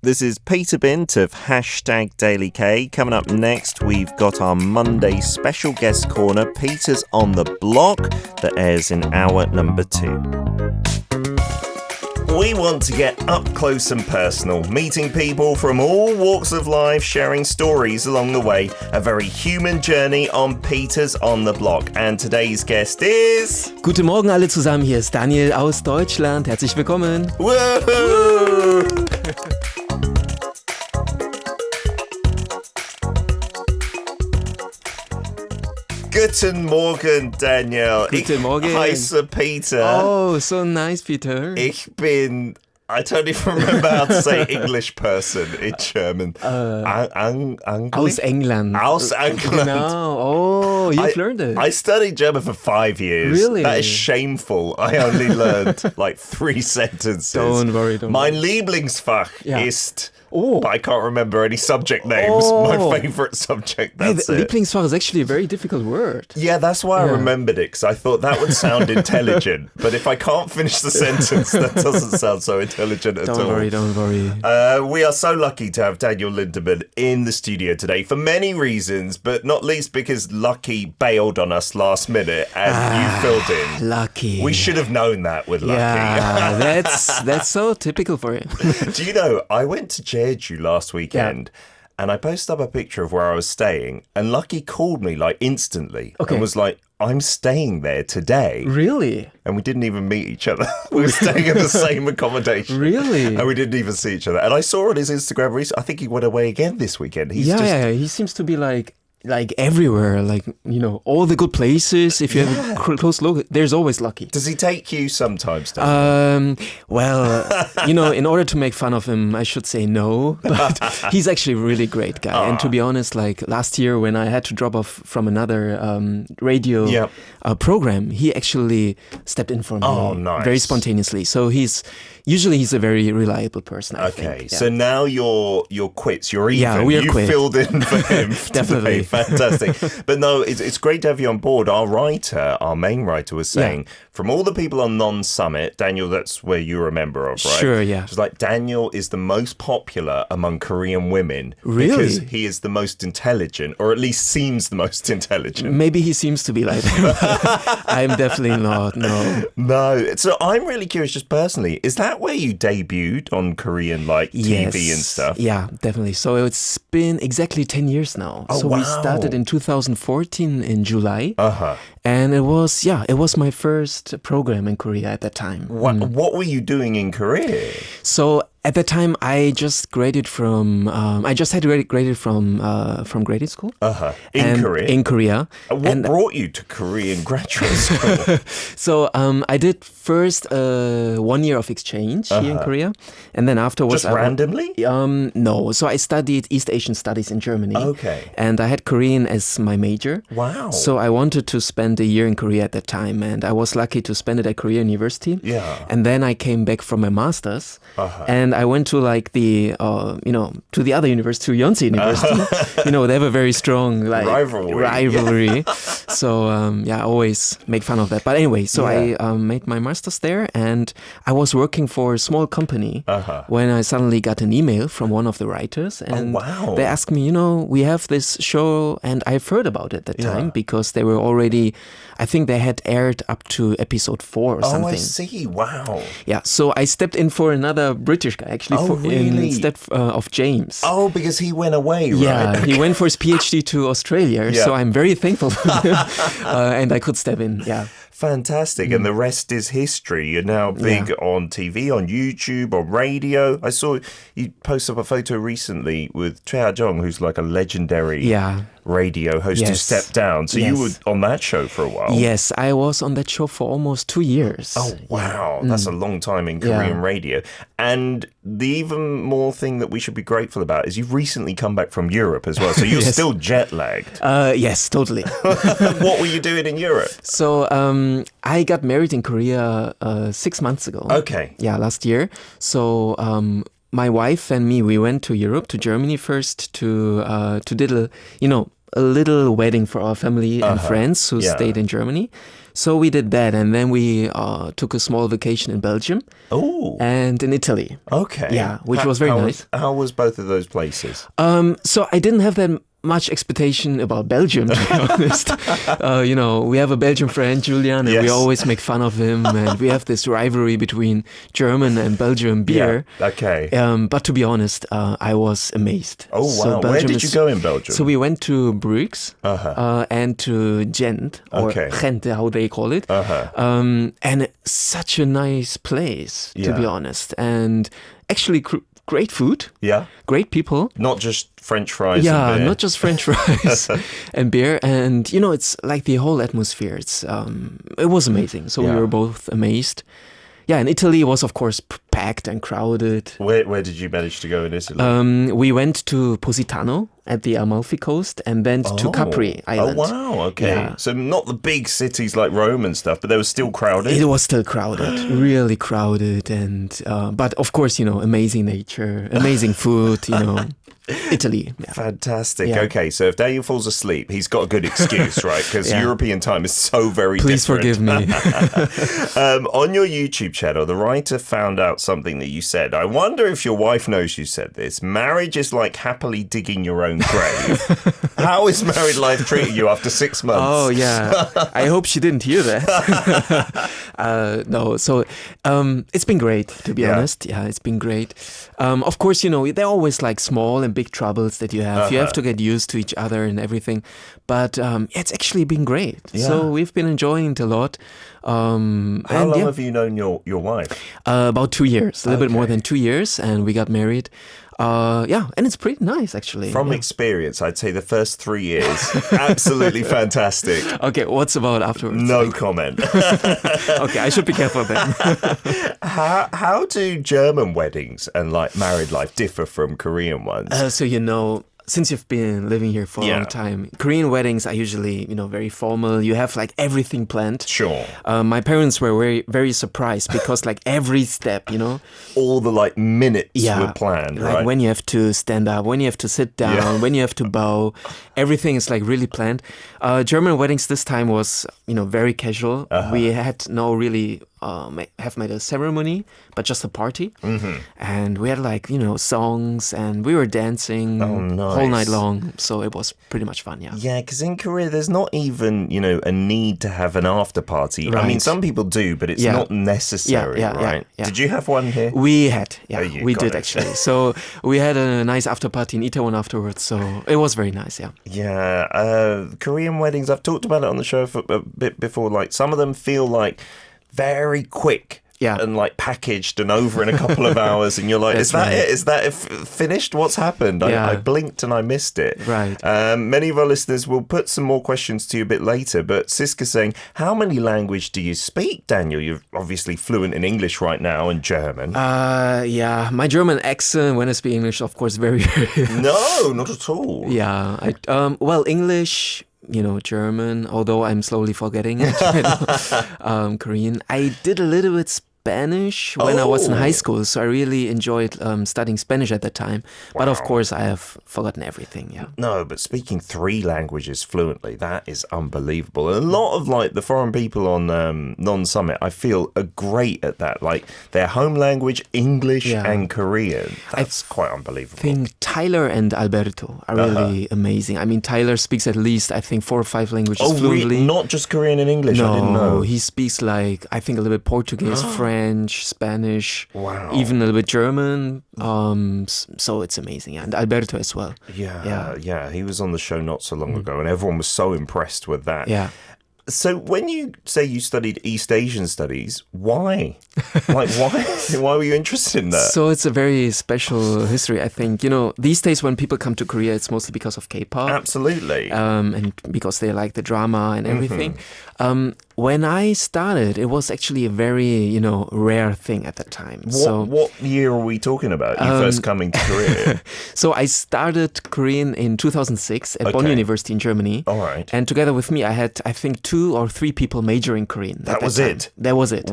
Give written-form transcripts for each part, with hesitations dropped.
This is Peter Bint of #DailyK. Coming up next, we've got our Monday special guest corner, Peter's on the Block, that airs in hour number 2. We want to get up close and personal, meeting people from all walks of life, sharing stories along the way. A very human journey on Peter's on the Block. And today's guest is... Guten Morgen alle zusammen, hier ist Daniel aus Deutschland. Herzlich willkommen. Woohoo! Guten Morgen, Daniel. Guten Morgen. Ich heiße Peter. Oh, so nice, Peter. I don't even remember how to say English person in German. Aus England. Aus England. Genau. Oh, you've learned it. I studied German for 5 years. Really? That is shameful. I only learned like 3 sentences. Don't worry. Mein Lieblingsfach ist... Oh. But I can't remember any subject names. Oh. My favourite subject, that's hey, it. Lieblingsfach is actually a very difficult word. Yeah, that's why I remembered it, because I thought that would sound intelligent. But if I can't finish the sentence, that doesn't sound so intelligent at all. Don't worry. We are so lucky to have Daniel Lindemann in the studio today for many reasons, but not least because Lucky bailed on us last minute and you filled in. Lucky. We should have known that with Lucky. Yeah, that's so typical for him. Do you know, I went to Jeju last weekend and I posted up a picture of where I was staying and Lucky called me like instantly and was like, I'm staying there today. Really? And we didn't even meet each other. We were staying in the same accommodation. Really? And we didn't even see each other. And I saw on his Instagram recently, I think he went away again this weekend. He seems to be like everywhere, like, you know, all the good places. If you have a close look, there's always Lucky. Does he take you sometimes? Well, you know, in order to make fun of him, I should say no, but he's actually a really great guy. And to be honest, like last year when I had to drop off from another radio program, he actually stepped in for me very spontaneously. So he's a very reliable person, I think. Okay, so now you're quits, you're even. Yeah, we are quit. Filled in for him. Definitely. Today. Fantastic. But no, it's great to have you on board. Our main writer was saying, from all the people on Non-Summit, Daniel, that's where you're a member of, right? Sure, yeah. It's like Daniel is the most popular among Korean women. Really? Because he is the most intelligent, or at least seems the most intelligent. Maybe he seems to be like that. I'm definitely not, no. No. So I'm really curious, just personally, is that where you debuted on Korean like TV and stuff? Yeah, definitely. So it's been exactly 10 years now. Oh, so wow. We started in 2014 in July. And it was my first program in Korea at that time. What were you doing in Korea? So at that time, I just graduated from. I just had graduated from graduate school. In Korea. What brought you to Korean graduate school? So I did first 1 year of exchange here in Korea, and then afterwards. Just randomly? No. So I studied East Asian studies in Germany. Okay. And I had Korean as my major. Wow. So I wanted to spend a year in Korea at that time, and I was lucky to spend it at Korea University. Yeah. And then I came back from my master's, and I went to like to the other university, to Yonsei University. They have a very strong like rivalry. So I always make fun of that. But anyway, so I made my master's there, and I was working for a small company when I suddenly got an email from one of the writers, and they asked me, we have this show, and I've heard about it at the time because they were already, I think they had aired up to episode 4 or something. Oh, I see. Wow. Yeah, so I stepped in for another British guy, actually, instead of James. Oh, because he went away, right? Yeah, he went for his PhD to Australia, so I'm very thankful for him, and I could step in, Fantastic. And the rest is history. You're now big on TV, on YouTube, on radio. I saw you post up a photo recently with Choi Ha-jung, who's like a legendary radio host who stepped down. So you were on that show for a while. Yes, I was on that show for almost 2 years. Oh, wow. That's a long time in Korean radio. And the even more thing that we should be grateful about is you've recently come back from Europe as well. So you're still jet lagged. Yes, totally. What were you doing in Europe? So I got married in Korea 6 months ago. Okay. Yeah, last year. So my wife and me, we went to Europe, to Germany first to did a little wedding for our family and friends who stayed in Germany. So we did that, and then we took a small vacation in Belgium. Oh. And in Italy. Okay. Yeah, which was very nice. How was both of those places? So I didn't have that much expectation about Belgium, to be honest. We have a Belgian friend, Julian, and we always make fun of him. And we have this rivalry between German and Belgian beer. Yeah, okay. But to be honest, I was amazed. Oh, wow. So where did you go in Belgium? So we went to Bruges and to Gent, or Gent, how they call it. And such a nice place, to be honest. And actually great food. Yeah. Great people. Not just French fries and beer. Not just French fries and beer. And, it's like the whole atmosphere. It was amazing. So we were both amazed. Yeah, and Italy was, of course, packed and crowded. Where did you manage to go in Italy? We went to Positano at the Amalfi Coast and then to Capri Island. Oh, wow, okay. Yeah. So not the big cities like Rome and stuff, but they were still crowded? It was still crowded, really crowded. And but, of course, amazing nature, amazing food, Italy. Yeah. Fantastic. Yeah. Okay, so if Daniel falls asleep, he's got a good excuse, right? Because European time is so very different. Please forgive me. On your YouTube channel, the writer found out something that you said. I wonder if your wife knows you said this. Marriage is like happily digging your own grave. How is married life treating you after 6 months? Oh, yeah. I hope she didn't hear that. No, so it's been great, to be honest. Yeah, it's been great. Of course, they're always like small and big troubles that you have. You have to get used to each other and everything. But it's actually been great. Yeah. So we've been enjoying it a lot. How long have you known your wife? About 2 years, a little bit more than 2 years, and we got married. And it's pretty nice, actually. From experience, I'd say the first 3 years, absolutely fantastic. Okay, what's about afterwards? No comment. Okay, I should be careful then. How do German weddings and like married life differ from Korean ones? Since you've been living here for a long time, Korean weddings are usually, very formal. You have like everything planned. Sure. My parents were very, very surprised because like every step, all the like minutes were planned, like right? When you have to stand up, when you have to sit down, when you have to bow, everything is like really planned. German weddings this time was, very casual. We had no really have made a ceremony, but just a party. Mm-hmm. And we had like, songs and we were dancing whole night long. So it was pretty much fun, yeah. Yeah, because in Korea, there's not even, a need to have an after party. Right. I mean, some people do, but it's not necessary, right? Yeah. Did you have one here? We had, we did actually. So we had a nice after party in Itaewon afterwards. So it was very nice, yeah. Yeah, Korean weddings, I've talked about it on the show for a bit before. Like some of them feel like very quick and like packaged and over in a couple of hours, and you're like, is that it? Is that finished? What's happened? I blinked and I missed it. Right. Many of our listeners will put some more questions to you a bit later, but Siska's saying, how many languages do you speak, Daniel? You're obviously fluent in English right now and German. My German accent when I speak English, of course, very No, not at all. Yeah. English, German, although I'm slowly forgetting it. Korean. I did a little bit Spanish when I was in high school, so I really enjoyed studying Spanish at that time. Wow. But of course, I have forgotten everything. Yeah. No, but speaking 3 languages fluently, that is unbelievable. And a lot of like the foreign people on Non-Summit, I feel, are great at that. Like their home language, English and Korean. That's quite unbelievable. I think Tyler and Alberto are really amazing. I mean, Tyler speaks at least, I think, 4 or 5 languages fluently. Not just Korean and English? No, I didn't know. He speaks like, I think, a little bit Portuguese, French, Spanish, even a little bit German. So it's amazing. And Alberto as well. Yeah. He was on the show not so long ago, and everyone was so impressed with that. Yeah. So when you say you studied East Asian studies, why? Like, why were you interested in that? So it's a very special history, I think. These days when people come to Korea, it's mostly because of K-pop. Absolutely. And because they like the drama and everything. When I started, it was actually a very, rare thing at that time. What year are we talking about? You first coming to Korea? So I started Korean in 2006 at Bonn University in Germany. All right. And together with me, I had, I think, 2 or 3 people majoring Korean. That was it? That was it.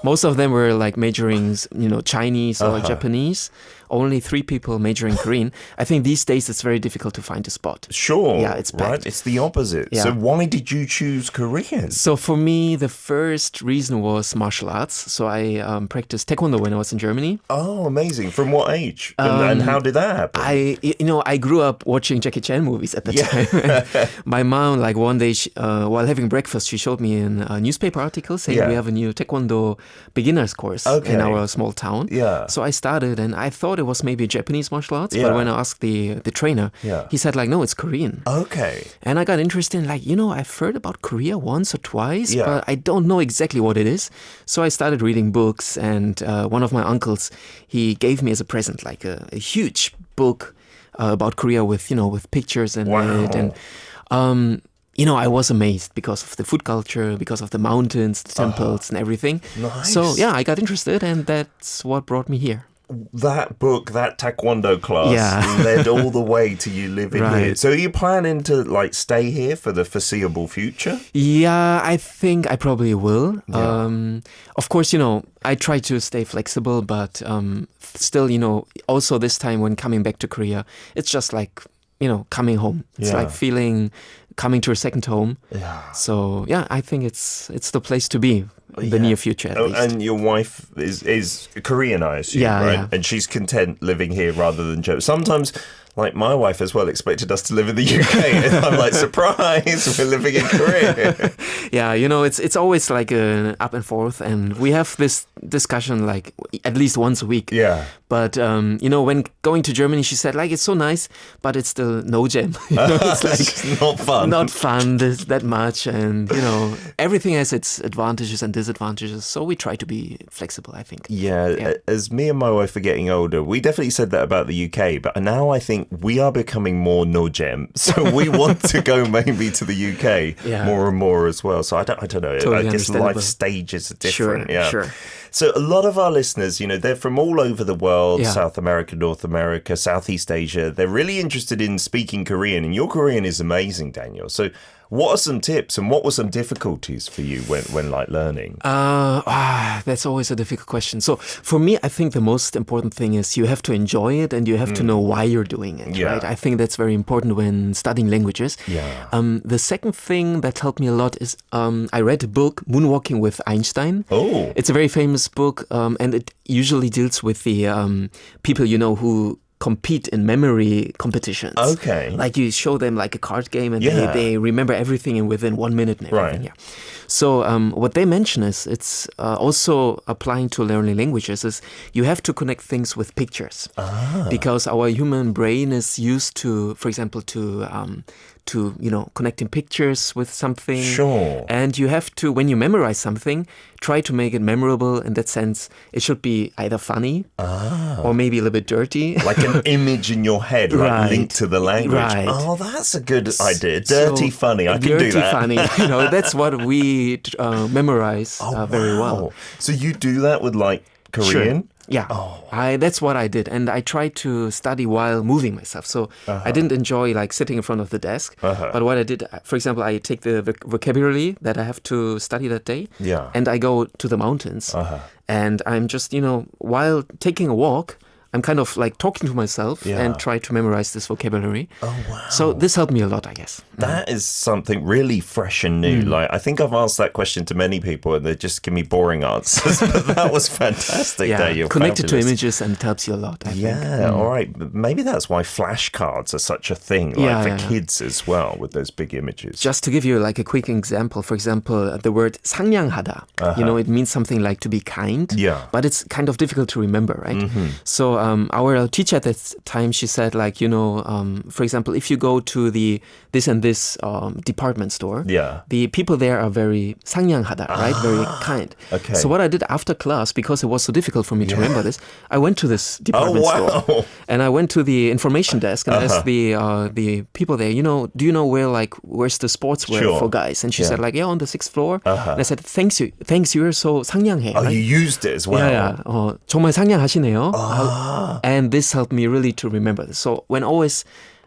Most of them were like majoring, Chinese or Japanese only 3 people majoring Korean. I think these days it's very difficult to find a spot. Sure. Yeah, it's packed. Right? It's the opposite. Yeah. So why did you choose Korean? So for me, the first reason was martial arts. So I practiced taekwondo when I was in Germany. Oh, amazing. From what age? And how did that happen? I grew up watching Jackie Chan movies at the time. My mom, like one day, while having breakfast, she showed me a newspaper article saying we have a new taekwondo beginner's course in our small town. Yeah. So I started, and I thought it was maybe Japanese martial arts. But when I asked the trainer, he said like, no, it's Korean. Okay. And I got interested in like, I've heard about Korea once or twice, but I don't know exactly what it is. So I started reading books, and one of my uncles, he gave me as a present like a huge book about Korea with pictures and it, and I was amazed because of the food culture, because of the mountains, the temples, and everything. Nice. So I got interested, and that's what brought me here. That book, that taekwondo class, led all the way to you living here. So are you planning to like stay here for the foreseeable future? Yeah, I think I probably will. Yeah. Of course, I try to stay flexible, but still, also this time when coming back to Korea, it's just like, coming home. It's like coming to a second home. Yeah. So I think it's the place to be. In the near future, at least. And your wife is Korean, I assume, right? Yeah. And she's content living here rather than Germany. Sometimes, like my wife as well, expected us to live in the UK, and I'm like, surprise, we're living in Korea. It's always like an up and forth, and we have this discussion like at least once a week. Yeah. But when going to Germany, she said like it's so nice, but it's still no gem. It's like not fun. Not fun that much, and everything has its advantages and disadvantages. So we try to be flexible, I think. Yeah. As me and my wife are getting older, we definitely said that about the UK, but now I think we are becoming more no gem. So we want to go maybe to the UK more and more as well. So I don't know. Totally I guess life stages are different. Sure. So a lot of our listeners, they're from all over the world, South America, North America, Southeast Asia. They're really interested in speaking Korean, and your Korean is amazing, Daniel. So what are some tips, and what were some difficulties for you when like learning? That's always a difficult question. So for me, I think the most important thing is you have to enjoy it, and you have to know why you're doing it, right? I think that's very important when studying languages. Yeah. The second thing that helped me a lot is I read a book, Moonwalking with Einstein. Oh. It's a very famous book, and it usually deals with the people, who compete in memory competitions. Okay. Like you show them like a card game, and they remember everything within 1 minute and everything. Right. Yeah. So what they mention is it's also applying to learning languages is you have to connect things with pictures. Because our human brain is used to, for example, to connecting pictures with something. Sure. And you have to, when you memorize something, try to make it memorable. In that sense, it should be either funny or maybe a little bit dirty. Like an image in your head, like linked to the language. Right. Oh, that's a good idea. Dirty, funny. I can do that. Dirty, funny. That's what we memorize very well. So you do that with like Korean? Sure. Yeah, that's what I did, and I tried to study while moving myself. So I didn't enjoy like sitting in front of the desk. But what I did, for example, I take the vocabulary that I have to study that day, and I go to the mountains, and I'm just while taking a walk, I'm kind of like talking to myself and try to memorize this vocabulary. Oh, wow. So this helped me a lot, I guess. That is something really fresh and new. Like I think I've asked that question to many people and they just give me boring answers. But that was fantastic. Daniel. Connected to images, and it helps you a lot, I think. All right. Maybe that's why flashcards are such a thing, for kids as well, with those big images. Just to give you like a quick example, for example, the word 상냥하다. It means something like to be kind. Yeah. But it's kind of difficult to remember, right? So our teacher at that time, she said like, for example, if you go to the this and this department store, the people there are very 상냥하다, right? Very kind. Okay. So what I did after class, because it was so difficult for me to remember this, I went to this department store and I went to the information desk and asked the people there, do you know where's the sportswear for guys? And she said like, on the 6th floor. And I said, thanks, you're so 상냥해. Oh, right? You used it as well. 정말 상냥하시네요. And this helped me really to remember this. So when always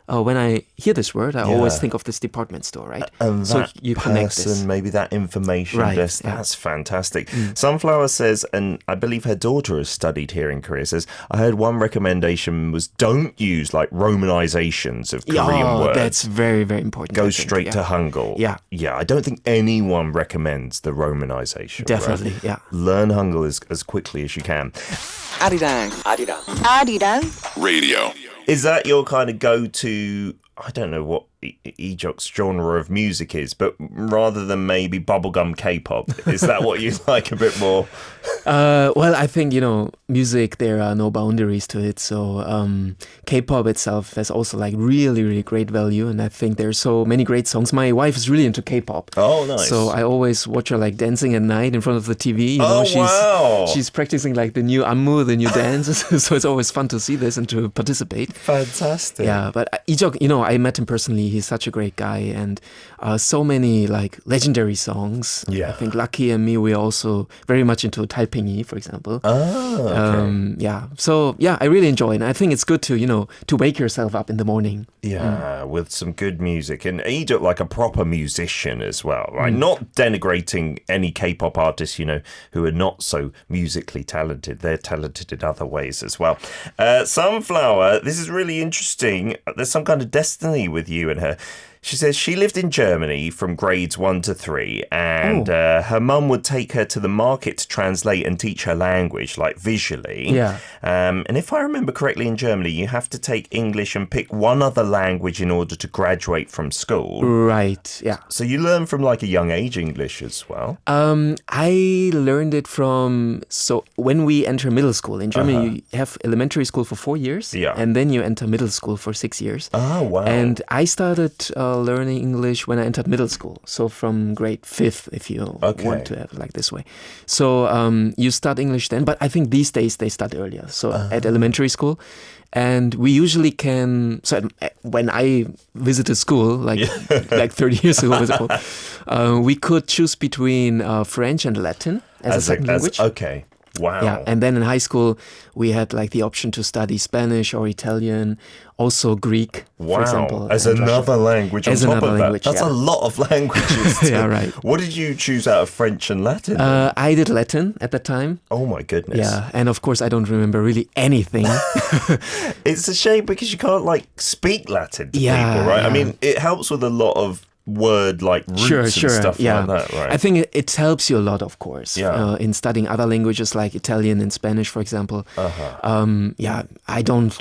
when I hear this word, I always think of this department store, right? And so that you connect person, this. maybe that information desk, that's fantastic. Sunflower says, and I believe her daughter has studied here in Korea, says, I heard one recommendation was don't use like Romanizations of Korean words. That's very, very important. Go straight to Hangul. Yeah. Yeah, I don't think anyone recommends the Romanization. Definitely, right? Learn Hangul as quickly as you can. Arirang. Radio. Is that your kind of go-to, I don't know what Ejok's genre of music is, but rather than maybe bubblegum K-pop, is that what you like a bit more? Well, I think, music, there are no boundaries to it. So K-pop itself has also like really, really great value. And I think there's so many great songs. My wife is really into K-pop. Oh, nice. So I always watch her like dancing at night in front of the TV. Wow. She's practicing like the new Anmu, the new dance. So it's always fun to see this and to participate. Fantastic. Yeah, but Ejok, I met him personally. He's such a great guy, and so many like legendary songs. Yeah. I think Lucky and me, we're also very much into Taipingyi, for example. Oh, okay. So I really enjoy it. And I think it's good to to wake yourself up in the morning. Yeah, with some good music. And Ejok like a proper musician as well, right? Not denigrating any K-pop artists, who are not so musically talented. They're talented in other ways as well. Sunflower, this is really interesting. There's some kind of destiny with you and her. She says she lived in Germany from grades 1 to 3, and her mum would take her to the market to translate and teach her language, like visually. Yeah. And if I remember correctly, in Germany, you have to take English and pick one other language in order to graduate from school. Right, yeah. So you learn from like a young age English as well? I learned it so when we enter middle school, in Germany, you have elementary school for 4 years, and then you enter middle school for 6 years. Oh, wow. And I started learning English when I entered middle school. So from grade 5th, if you want to have it like this way. So you start English then, but I think these days they start earlier. So at elementary school. And we usually can, so when I visited school, like 30 years ago, we could choose between French and Latin as a second language. Okay. Wow. Yeah, and then in high school, we had like the option to study Spanish or Italian, also Greek, for example. As another language on top of that. That's a lot of languages. Yeah, right. What did you choose out of French and Latin? I did Latin at the time. Oh my goodness. Yeah, and of course I don't remember really anything. It's a shame because you can't like speak Latin to people, right? Yeah. I mean, it helps with a lot of word like roots and stuff like that, right? I think it helps you a lot, of course, in studying other languages like Italian and Spanish, for example. I don't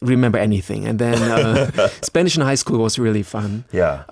remember anything. And then Spanish in high school was really fun. Yeah.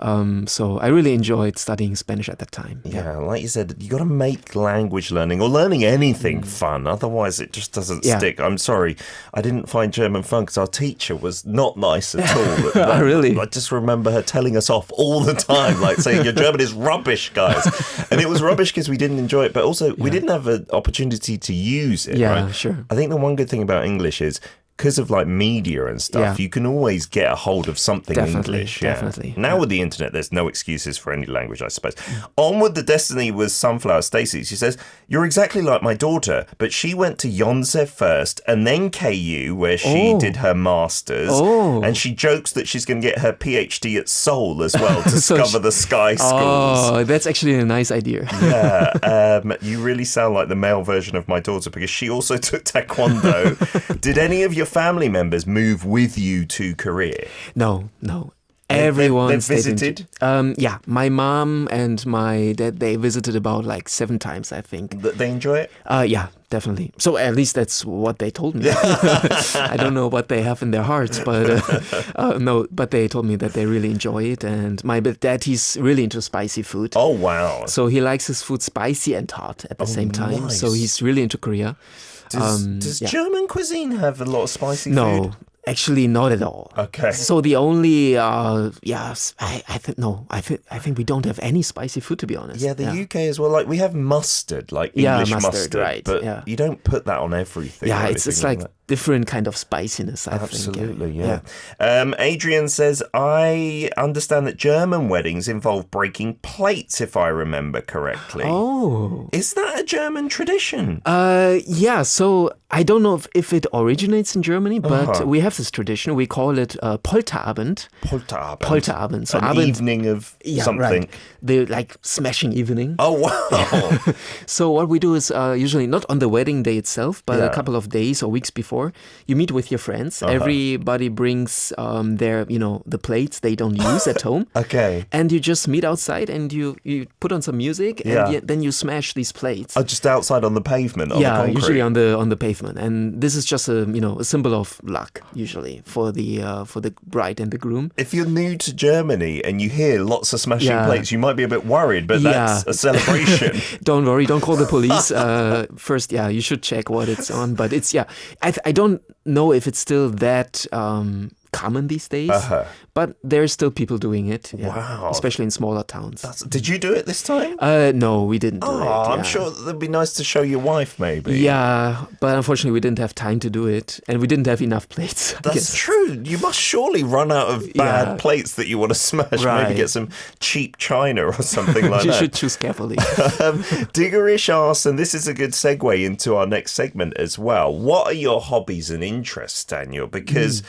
So I really enjoyed studying Spanish at that time. Yeah, like you said, you got to make language learning or learning anything fun. Otherwise, it just doesn't stick. I'm sorry, I didn't find German fun because our teacher was not nice at all. Really? I just remember her telling us off all the time, like saying, your German is rubbish, guys. And it was rubbish because we didn't enjoy it, but also we didn't have an opportunity to use it, right? Sure. I think the one good thing about English is because of like media and stuff, you can always get a hold of something English. Definitely. Now with the internet, there's no excuses for any language, I suppose. On with the destiny was Sunflower Stacey. She says, you're exactly like my daughter, but she went to Yonsei first and then KU, where she did her master's. And she jokes that she's going to get her PhD at Seoul as well to discover the Sky Schools. Oh, that's actually a nice idea. You really sound like the male version of my daughter because she also took Taekwondo. Did any of your family members move with you to Korea? No. Everyone they visited? Yeah, my mom and my dad, they visited about like 7 times, I think. They enjoy it? Yeah, definitely. So at least that's what they told me. I don't know what they have in their hearts, but no, but they told me that they really enjoy it. And my dad, he's really into spicy food. Oh, wow. So he likes his food spicy and hot at the same time. Nice. So he's really into Korea. Does German cuisine have a lot of spicy food? No, actually not at all. Okay. So the only, I think we don't have any spicy food, to be honest. Yeah, the UK as well. Like we have mustard, like English mustard, right? But you don't put that on everything. Yeah, it's like different kind of spiciness, I Absolutely, think. Yeah. Adrian says, I understand that German weddings involve breaking plates, if I remember correctly. Oh. Is that a German tradition? Yeah, so I don't know if it originates in Germany, but we have this tradition. We call it Polterabend. Polterabend. So an evening of something. Right. The like smashing evening. Oh, wow. So what we do is usually not on the wedding day itself, but a couple of days or weeks before, you meet with your friends. Everybody brings their, the plates they don't use at home. Okay. And you just meet outside and you put on some music and then you smash these plates. Oh, just outside on the pavement, on the concrete? Usually on the pavement. And this is just a symbol of luck, usually, for the bride and the groom. If you're new to Germany and you hear lots of smashing plates, you might be a bit worried, but that's a celebration. Don't worry, don't call the police. First, you should check what it's on. But it's, I don't know if it's still that common these days, but there's still people doing it. Wow. Especially in smaller towns. Did you do it this time? No, we didn't do it. I'm sure that'd be nice to show your wife, maybe. Yeah, but unfortunately we didn't have time to do it, and we didn't have enough plates. That's true. You must surely run out of bad plates that you want to smash. Right. Maybe get some cheap china or something like that. You should choose carefully. Diggerish asks, and this is a good segue into our next segment as well. What are your hobbies and interests, Daniel? Because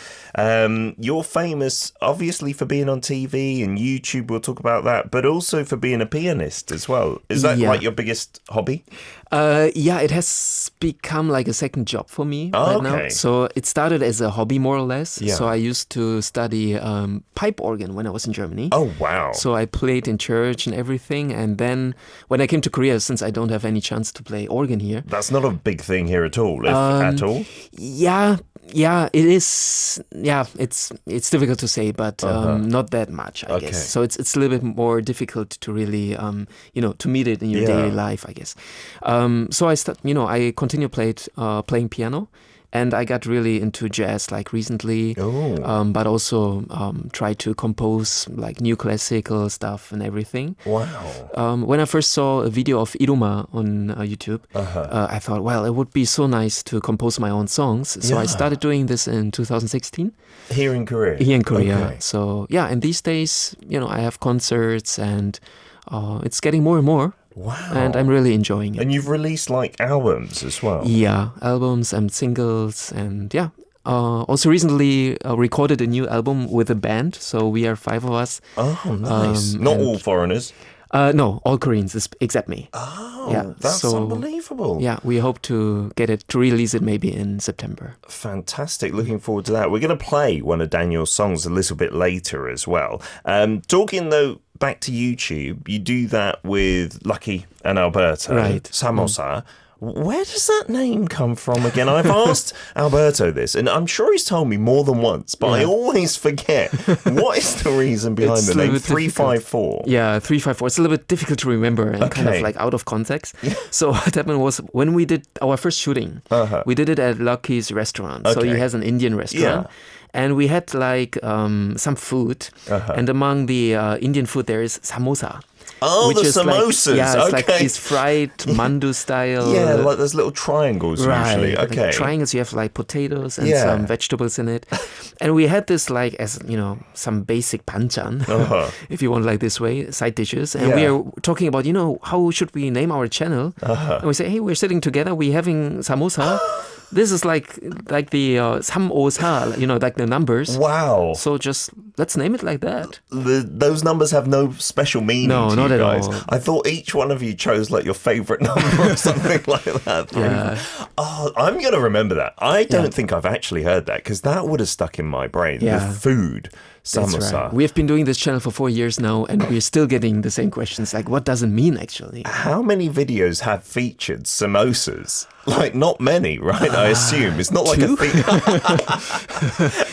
you're famous, obviously, for being on TV and YouTube. We'll talk about that, but also for being a pianist as well. Is that like your biggest hobby? It has become like a second job for me right now. So it started as a hobby, more or less. Yeah. So I used to study pipe organ when I was in Germany. Oh, wow. So I played in church and everything. And then when I came to Korea, since I don't have any chance to play organ here. That's not a big thing here at all, at all? Yeah, it is. Yeah, it's difficult to say, but not that much, I guess. So it's a little bit more difficult to really, to meet it in your daily life, I guess. So I continue playing piano, and I got really into jazz like recently. But also try to compose like new classical stuff and everything. Wow. When I first saw a video of Iruma on YouTube, I thought, well, it would be so nice to compose my own songs. So I started doing this in 2016. Here in Korea? Here in Korea. Okay. So and these days, I have concerts and it's getting more and more. Wow. And I'm really enjoying it. And you've released like albums as well? Yeah, albums and singles and also recently recorded a new album with a band. So we are 5 of us. Oh, nice. Not all foreigners? No, all Koreans except me. Oh, that's unbelievable. Yeah, we hope to release it maybe in September. Fantastic. Looking forward to that. We're going to play one of Daniel's songs a little bit later as well. Talking though, back to YouTube, you do that with Lucky and Alberto. Right. Samosa. Where does that name come from again? I've asked Alberto this, and I'm sure he's told me more than once, but I always forget. What is the reason behind the name 354? Yeah, 354. It's a little bit difficult to remember and kind of like out of context. So what happened was when we did our first shooting, we did it at Lucky's restaurant. So he has an Indian restaurant. And we had like some food. And among the Indian food, there is samosa. Oh, which the samosas. It's like these fried mandu style. Yeah, like those little triangles usually. Okay. Like triangles, you have like potatoes and some vegetables in it. And we had this like as, some basic banchan, if you want like this way, side dishes. And we are talking about, how should we name our channel? And we say, hey, we're sitting together, we're having samosa. This is like the samosa, like the numbers. Wow. So just let's name it like that. Those numbers have no special meaning to not you at guys. all. I thought each one of you chose like your favorite number or something like that. Yeah. Oh, I'm going to remember that. I don't think I've actually heard that because that would have stuck in my brain. The food. Samosa. That's right. We have been doing this channel for 4 years now, and we're still getting the same questions. Like, what does it mean, actually? How many videos have featured samosas? Like, not many, right? I assume. It's not like two?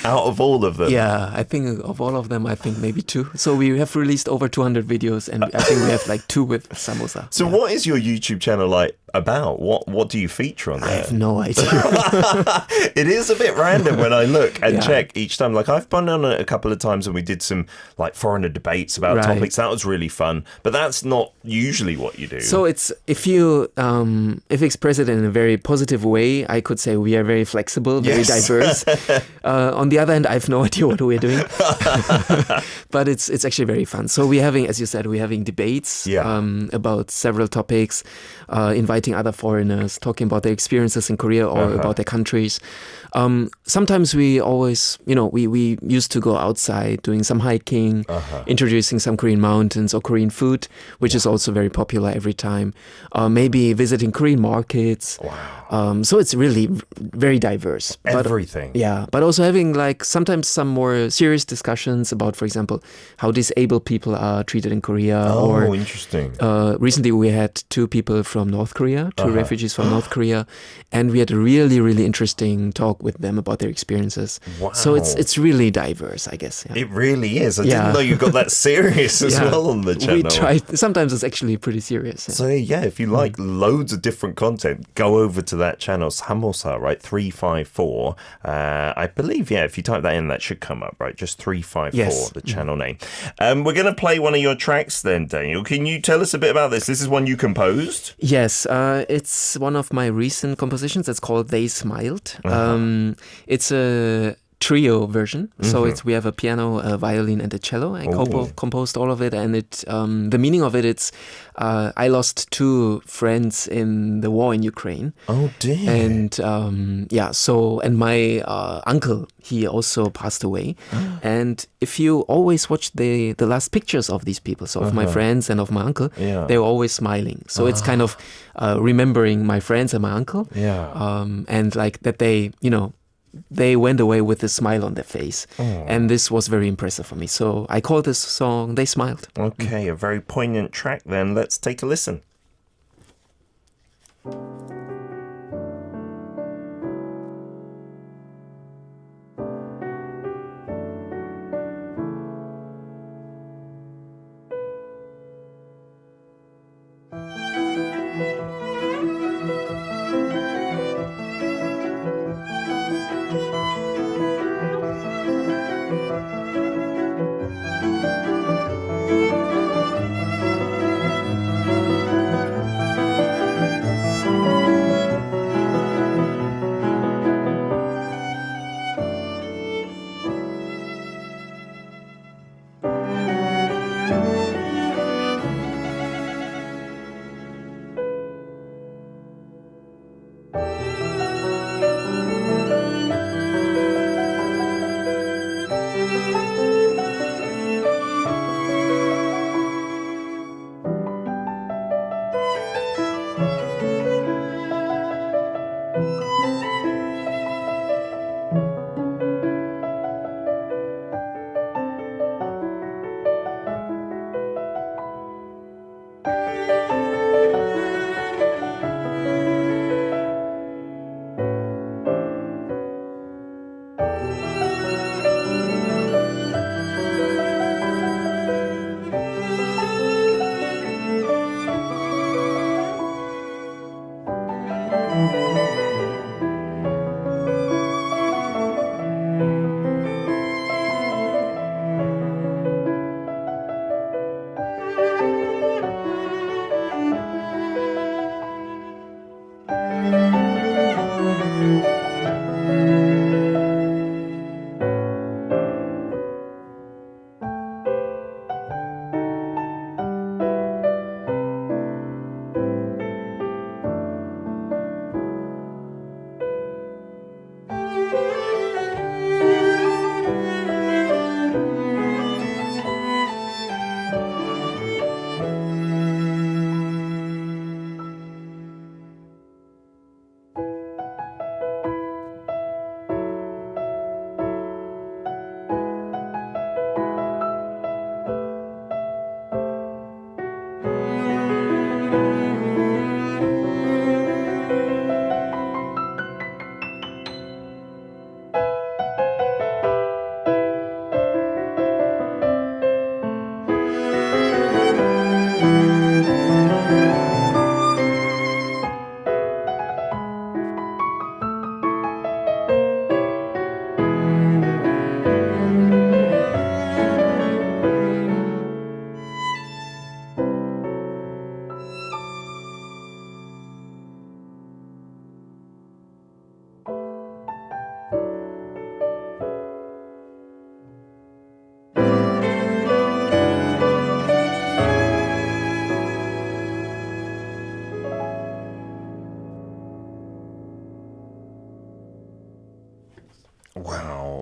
Out of all of them. Yeah, I think of all of them, maybe 2. So we have released over 200 videos, and I think we have like 2 with samosa. So what is your YouTube channel like about? What do you feature on there? I have no idea. It is a bit random when I look and check each time. Like I've been on it a couple of times and we did some like foreigner debates about topics. That was really fun. But that's not usually what you do. So it's if you express it in a very positive way, I could say we are very flexible, very diverse. On the other hand, I have no idea what we're doing. But it's actually very fun. So we're having, as you said, we're having debates about several topics, inviting other foreigners, talking about their experiences in Korea or about their countries. Sometimes we always, we used to go outside doing some hiking, introducing some Korean mountains or Korean food, which is also very popular every time. Maybe visiting Korean markets. Wow. So it's really very diverse. Everything. But also having like sometimes some more serious discussions about, for example, how disabled people are treated in Korea. Oh, interesting. Recently we had two people from North Korea, two refugees from North Korea, and we had a really, really interesting talk with them about their experiences. Wow. So it's really diverse, I guess. It really is. I didn't know you got that serious as well on the channel. We tried. Sometimes it's actually pretty serious. So if you like loads of different content, go over to that channel, Samosa, right? 354. I believe, if you type that in, that should come up, right? Just 354, the channel name. We're going to play one of your tracks then, Daniel. Can you tell us a bit about this? This is one you composed? Yes, it's one of my recent compositions. It's called They Smiled. It's a trio version. So we have a piano, a violin, and a cello. I composed all of it, and the meaning of it's I lost two friends in the war in Ukraine. Oh dear. And and my uncle, he also passed away. And if you always watch the last pictures of these people, so of my friends and of my uncle, they were always smiling. So it's kind of remembering my friends and my uncle. And like that they went away with a smile on their face. And this was very impressive for me. So I call this song They Smiled. Okay, a very poignant track then. Let's take a listen.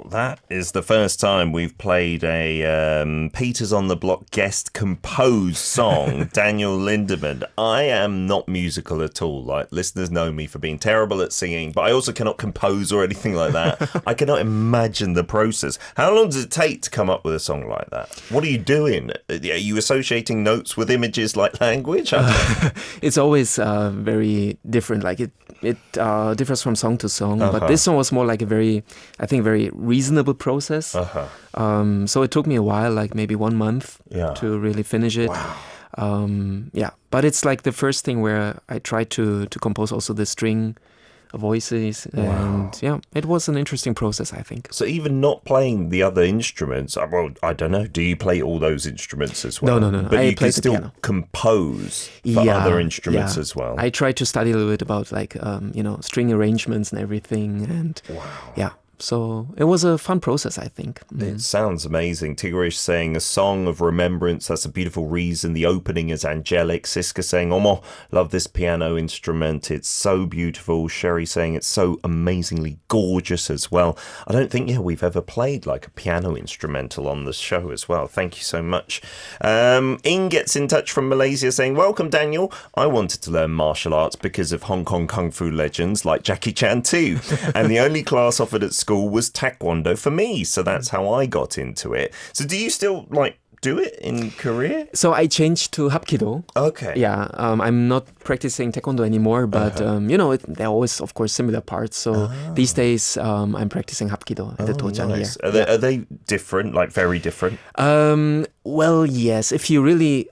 that is the first time we've played a Peters on the Block guest composed song, Daniel Lindemann. I am not musical at all. Like, listeners know me for being terrible at singing, but I also cannot compose or anything like that. I cannot imagine the process. How long does it take to come up with a song like that? What are you doing? Are you associating notes with images like language? It's always very different. Like it differs from song to song, but this song was more like a very reasonable process. So it took me a while, like maybe 1 month to really finish it. Wow. But it's like the first thing where I tried to compose also the string voices, and it was an interesting process, I think. So even not playing the other instruments, well, I don't know, do you play all those instruments as well? No. But I you can still piano. Compose for other instruments as well. I tried to study a little bit about like string arrangements and everything, and so it was a fun process, I think. It sounds amazing. Tigrish saying a song of remembrance. That's a beautiful reason. The opening is angelic. Siska saying, Omo, love this piano instrument. It's so beautiful. Sherry saying it's so amazingly gorgeous as well. I don't think we've ever played like a piano instrumental on the show as well. Thank you so much. Ing gets in touch from Malaysia saying, welcome, Daniel. I wanted to learn martial arts because of Hong Kong Kung Fu legends like Jackie Chan too. And the only class offered at school was Taekwondo for me, so that's how I got into it. So do you still do it in Korea? So I changed to Hapkido. Okay. Yeah, I'm not practicing Taekwondo anymore, but there are always, of course, similar parts. So these days I'm practicing Hapkido at the Tojang here. Are they different, like very different? Well, yes. If you really,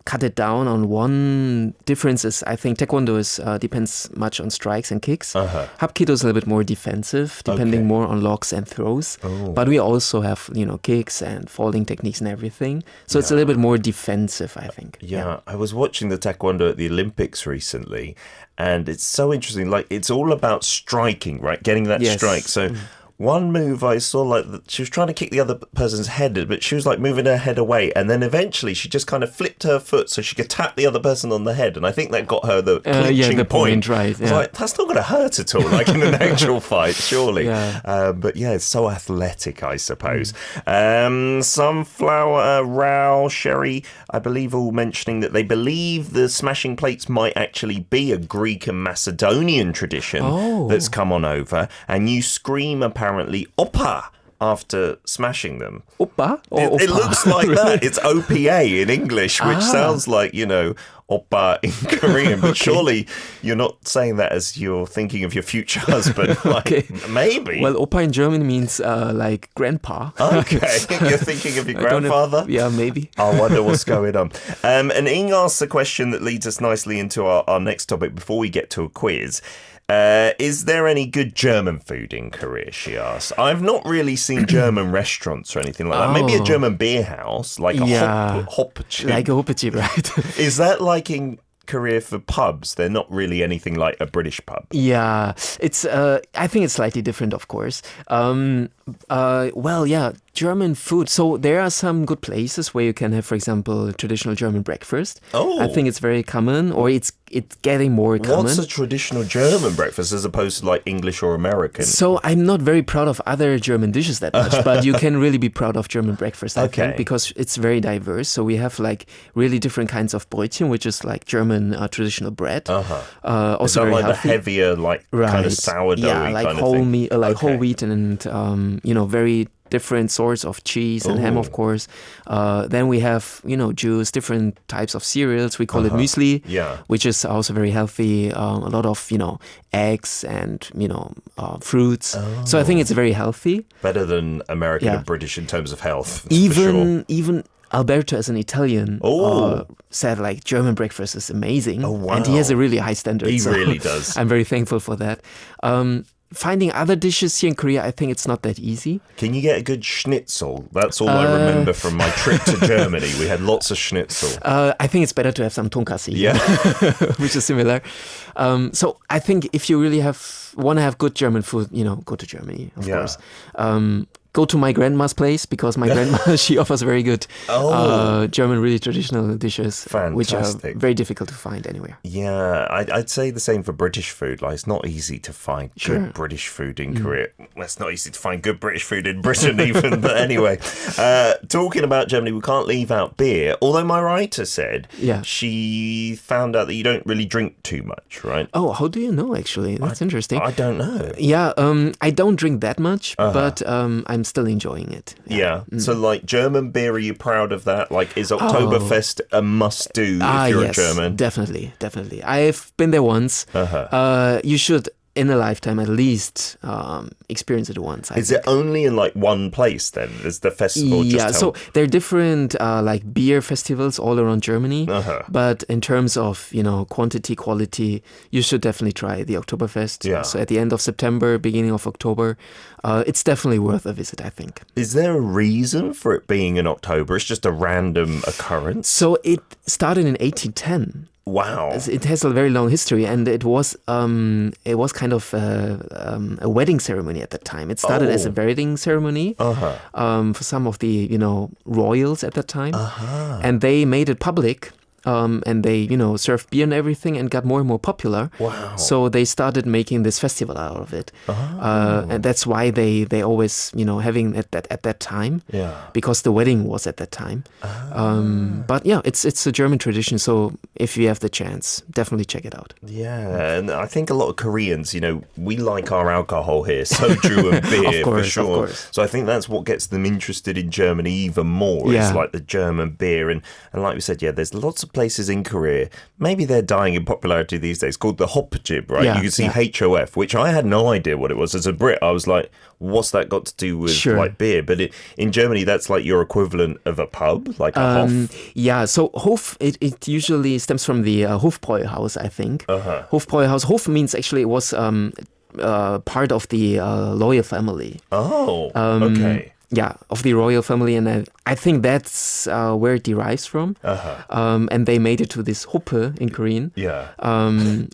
cut it down on one difference is, I think Taekwondo depends much on strikes and kicks. Hapkido is a little bit more defensive, depending more on locks and throws. But we also have, kicks and falling techniques and everything. So it's a little bit more defensive, I think. Yeah, I was watching the Taekwondo at the Olympics recently, and it's so interesting. Like, it's all about striking, right? Getting that strike. So one move I saw, like, she was trying to kick the other person's head, but she was like moving her head away, and then eventually she just kind of flipped her foot so she could tap the other person on the head, and I think that got her the clinching point. Right? I was like, that's not going to hurt at all, like in an actual fight, surely. But it's so athletic, I suppose. Sunflower, Rao, Sherry, I believe, all mentioning that they believe the smashing plates might actually be a Greek and Macedonian tradition that's come on over, and you scream apparently oppa after smashing them. Oppa? It looks like that. It's OPA in English, which sounds like, oppa in Korean, but surely you're not saying that as you're thinking of your future husband. Maybe. Well, oppa in German means like grandpa. Okay, you're thinking of your grandfather? Yeah, maybe. I wonder what's going on. And Ing asks a question that leads us nicely into our next topic before we get to a quiz. Is there any good German food in Korea, she asks. I've not really seen German restaurants or anything like that. Maybe a German beer house, like a Hoppechi. Like a Hoppechi, right? Is that like in Korea for pubs? They're not really anything like a British pub. Yeah, it's. I think it's slightly different, of course. German food. So there are some good places where you can have, for example, traditional German breakfast. I think it's very common, or it's getting more common. What's a traditional German breakfast as opposed to like English or American? So I'm not very proud of other German dishes that much, but you can really be proud of German breakfast, I think, because it's very diverse. So we have like really different kinds of Brötchen, which is like German traditional bread. Also is that very like healthy. The heavier, like kind of sourdough like kind whole of thing? meat, like whole wheat, and very different sorts of cheese and ham, of course. Then we have, juice, different types of cereals. We call it muesli, which is also very healthy. A lot of, eggs and, fruits. So I think it's very healthy. Better than American and British in terms of health. Even Alberto, as an Italian, said like German breakfast is amazing. And he has a really high standard. He really does. I'm very thankful for that. Finding other dishes here in Korea, I think it's not that easy. Can you get a good schnitzel? That's all I remember from my trip to Germany. We had lots of schnitzel. I think it's better to have some tonkatsu, which is similar. So I think if you really want to have good German food, go to Germany, of course. go to my grandma's place because my grandma, she offers very good German, really traditional dishes, which are very difficult to find anywhere. Yeah, I'd say the same for British food. Like, it's not easy to find good British food in Korea. Well, it's not easy to find good British food in Britain even. But anyway, talking about Germany, we can't leave out beer. Although my writer said she found out that you don't really drink too much, right? Oh, how do you know, actually? That's interesting. I don't know. Yeah, I don't drink that much, but I'm still enjoying it. Yeah. So, like, German beer, are you proud of that? Like, is Oktoberfest a must-do if you're a German? Definitely. I've been there once. You should, in a lifetime, at least experience it once. Is it only in like one place then? Is the festival just so there are different like beer festivals all around Germany. But in terms of, quantity, quality, you should definitely try the Oktoberfest. Yeah. So at the end of September, beginning of October, it's definitely worth a visit, I think. Is there a reason for it being in October? It's just a random occurrence? So it started in 1810. Wow. It has a very long history, and it was kind of a wedding ceremony at that time. It started as a wedding ceremony for some of the royals at that time, and they made it public. And they, served beer and everything and got more and more popular. Wow. So they started making this festival out of it. And that's why they always, having it at that time. Yeah. Because the wedding was at that time. But yeah, it's a German tradition. So if you have the chance, definitely check it out. Yeah. And I think a lot of Koreans, we like our alcohol here, soju and beer for sure. Of course. So I think that's what gets them interested in Germany even more. Yeah. Is like the German beer. And like we said, there's lots of places in Korea, maybe they're dying in popularity these days, called the hopjib, right? You can see HOF, which I had no idea what it was. As a Brit, I was like, what's that got to do with like beer? But in Germany, that's like your equivalent of a pub, like a Hof. Yeah, so Hof, it usually stems from the Hofbräuhaus, I think. Hofbräuhaus. Hof means actually it was part of the royal family. Oh, okay. Yeah, of the royal family, and I think that's where it derives from. And they made it to this Hoppe in Korean. Yeah.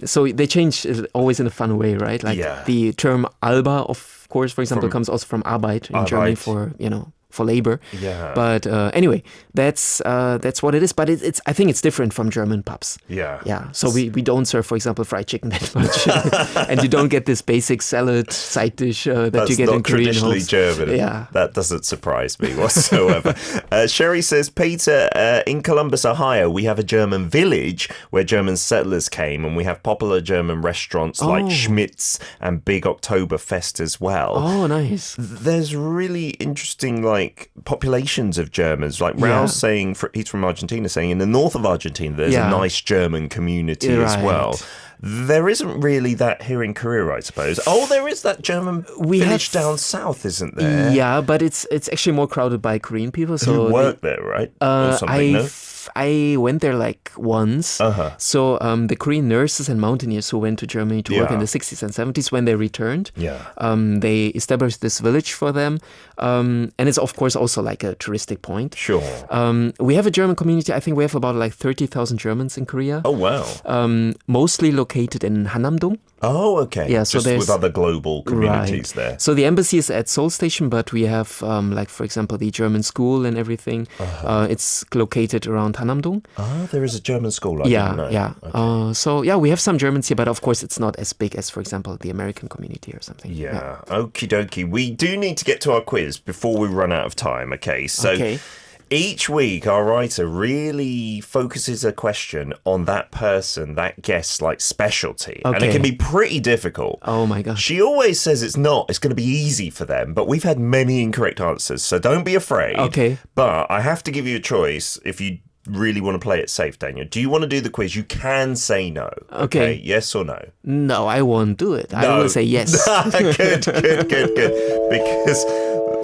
So they change it always in a fun way, right? Like the term Alba, of course, for example, comes also from Arbeit in Germany for labor. Yeah. But anyway, that's what it is. But it's I think it's different from German pubs. Yeah. Yeah. So we don't serve, for example, fried chicken that much, and you don't get this basic salad side dish that you get in Korean homes. That's not traditionally German. Yeah. That doesn't surprise me whatsoever. Sherry says, Peter, in Columbus, Ohio, we have a German village where German settlers came, and we have popular German restaurants like Schmitz and Big Oktoberfest as well. Oh, nice. There's really interesting populations of Germans. Like Raul's saying, he's from Argentina, saying in the north of Argentina there's a nice German community as well. There isn't really that here in Korea, I suppose. Oh, there is that German village down south, isn't there? Yeah, but it's actually more crowded by Korean people. So who work there, right? Or something, no? I went there once. So the Korean nurses and mountaineers who went to Germany to work in the 60s and 70s, when they returned, they established this village for them. And it's, of course, also like a touristic point. Sure. We have a German community. I think we have about 30,000 Germans in Korea. Oh, wow. Mostly located in Hanam-dong. Oh, okay. Yeah, so just with other global communities there. So the embassy is at Seoul Station, but we have, for example, the German school and everything. It's located around Hanam-dong. Oh, there is a German school. I didn't know. Yeah. Okay. So we have some Germans here, but of course it's not as big as, for example, the American community or something. Yeah. Okie dokie. We do need to get to our quiz before we run out of time. Okay. So. Each week, our writer really focuses a question on that person, that guest's specialty. Okay. And it can be pretty difficult. Oh my gosh. She always says it's not. It's going to be easy for them. But we've had many incorrect answers, so don't be afraid. Okay. But I have to give you a choice if you really want to play it safe, Daniel. Do you want to do the quiz? You can say no. Okay. Yes or no? No, I won't do it. No. I will say yes. Good. Because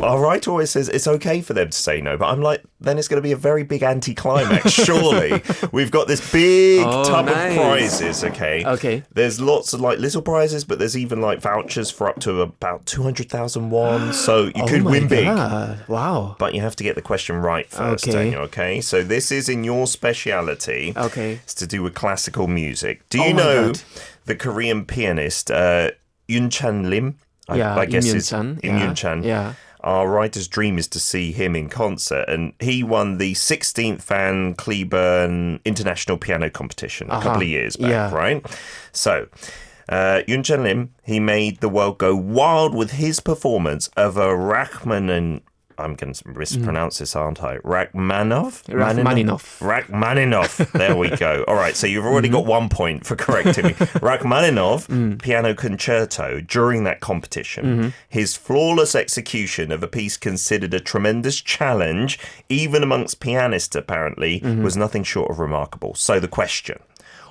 our writer always says it's okay for them to say no, but I'm like, then it's going to be a very big anticlimax, surely. We've got this big tub of prizes, okay? Okay. There's lots of little prizes, but there's even vouchers for up to about 200,000 won, so you could win big. Wow. But you have to get the question right first, Daniel, okay? So this is in your speciality. Okay. It's to do with classical music. Do you know the Korean pianist Yoon Chan Lim? I guess it's Yoon Chan. Yeah. our writer's dream is to see him in concert, and he won the 16th Van Cliburn International Piano Competition a couple of years back, right? So, Yoon Chan Lim, he made the world go wild with his performance of a Rachmaninoff. I'm going to mispronounce this, aren't I? Rachmaninoff? Rachmaninoff. There we go. All right, so you've already got 1 point for correcting me. Rachmaninoff piano concerto during that competition. His flawless execution of a piece considered a tremendous challenge, even amongst pianists apparently, was nothing short of remarkable. So the question,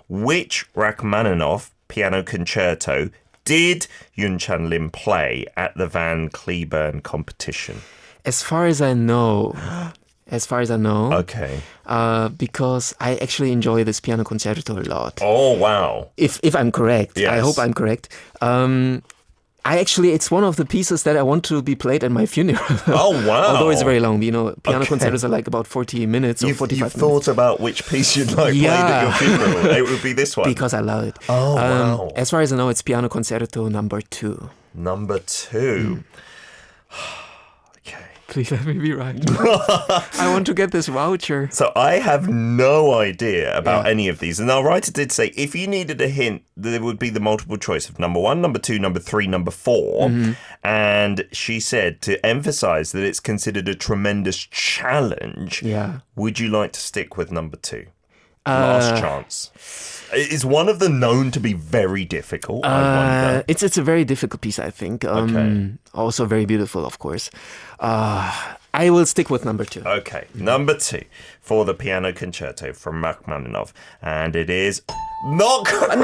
which Rachmaninoff piano concerto did Yoon Chan Lim play at the Van Cliburn competition? As far as I know, okay, because I actually enjoy this piano concerto a lot. Oh wow! If I'm correct, yes. I hope I'm correct. It's one of the pieces that I want to be played at my funeral. Oh wow! Although it's very long, piano concertos are like about 40 minutes or 45 minutes. You've thought about which piece you'd like played at your funeral. It would be this one. Because I love it. Oh wow! As far as I know, it's piano concerto number 2. Number 2. Please let me be right. I want to get this voucher. So I have no idea about any of these. And our writer did say if you needed a hint, there would be the multiple choice of number 1, number 2, number 3, number 4. And she said to emphasize that it's considered a tremendous challenge. Yeah. Would you like to stick with number 2? Last chance. Is one of them known to be very difficult? I wonder. It's a very difficult piece, I think. Also very beautiful, of course. I will stick with number 2. Okay, number 2 for the piano concerto from Rachmaninoff. And it is not correct,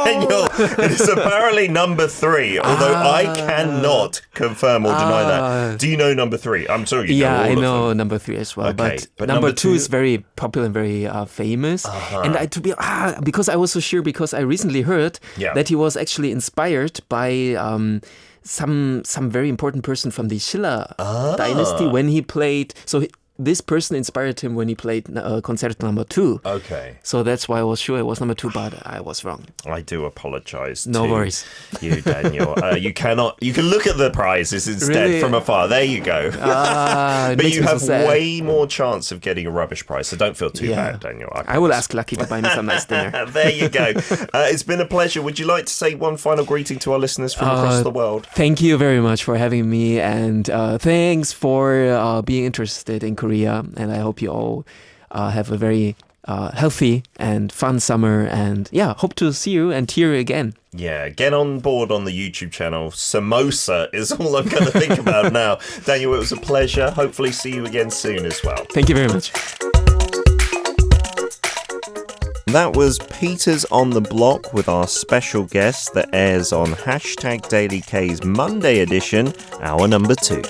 Daniel. It is apparently number 3, although I cannot confirm or deny that. Do you know number 3? I'm sorry, you know all I of know them. number 3 as well. Okay, but number 2 is very popular and very famous. And because I was so sure, because I recently heard that he was actually inspired by some very important person from the Schiller dynasty when he played. So this person inspired him when he played Concerto number 2. Okay. So that's why I was sure it was number 2, but I was wrong. I do apologize. No worries. You, Daniel. You can look at the prizes instead from afar. There you go. But you have way more chance of getting a rubbish prize, so don't feel too bad, Daniel. I will ask Lucky to buy me some nice dinner. There you go. It's been a pleasure. Would you like to say one final greeting to our listeners from across the world? Thank you very much for having me, and thanks for being interested in Korea. And I hope you all have a very healthy and fun summer, and hope to see you and hear you again. Yeah, get on board on the YouTube channel. Samosa is all I'm going to think about now. Daniel, it was a pleasure. Hopefully see you again soon as well. Thank you very much. That was Peter's On The Block with our special guest that airs on #DailyK's Monday edition, hour number 2.